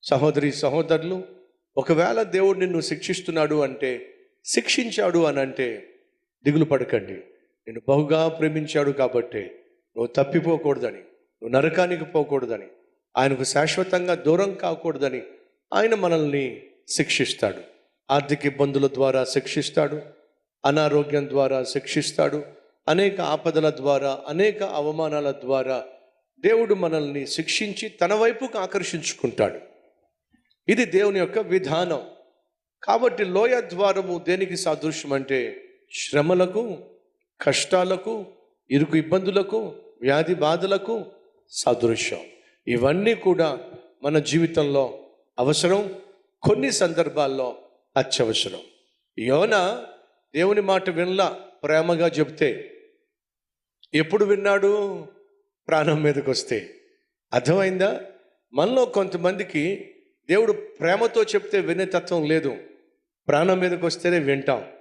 సహోదరి సహోదరులు, ఒకవేళ దేవుడు నిన్ను శిక్షిస్తున్నాడు అంటే, శిక్షించాడు అని అంటే దిగులు పడకండి. నిన్ను బహుగా ప్రేమించాడు కాబట్టి నువ్వు తప్పిపోకూడదని, నువ్వు నరకానికి పోకూడదని, ఆయనకు శాశ్వతంగా దూరం కాకూడదని ఆయన మనల్ని శిక్షిస్తాడు. ఆర్థిక ఇబ్బందుల ద్వారా శిక్షిస్తాడు, అనారోగ్యం ద్వారా శిక్షిస్తాడు, అనేక ఆపదల ద్వారా, అనేక అవమానాల ద్వారా దేవుడు మనల్ని శిక్షించి తన వైపుకు ఆకర్షించుకుంటాడు. ఇది దేవుని యొక్క విధానం. కాబట్టి లోయ ద్వారము దేనికి సాదృశ్యం అంటే శ్రమలకు, కష్టాలకు, ఇరుకు ఇబ్బందులకు, వ్యాధి బాధలకు సాదృశ్యం. ఇవన్నీ కూడా మన జీవితంలో అవసరం, కొన్ని సందర్భాల్లో అత్యవసరం. యోనా దేవుని మాట వినలా, ప్రేమగా చెప్తే. ఎప్పుడు విన్నాడు? ప్రాణం మీదకి వస్తే. అర్థమైందా? మనలో కొంతమందికి దేవుడు ప్రేమతో చెప్తే వినే తత్వం లేదు, ప్రాణం మీదకి వస్తేనే వింటాం.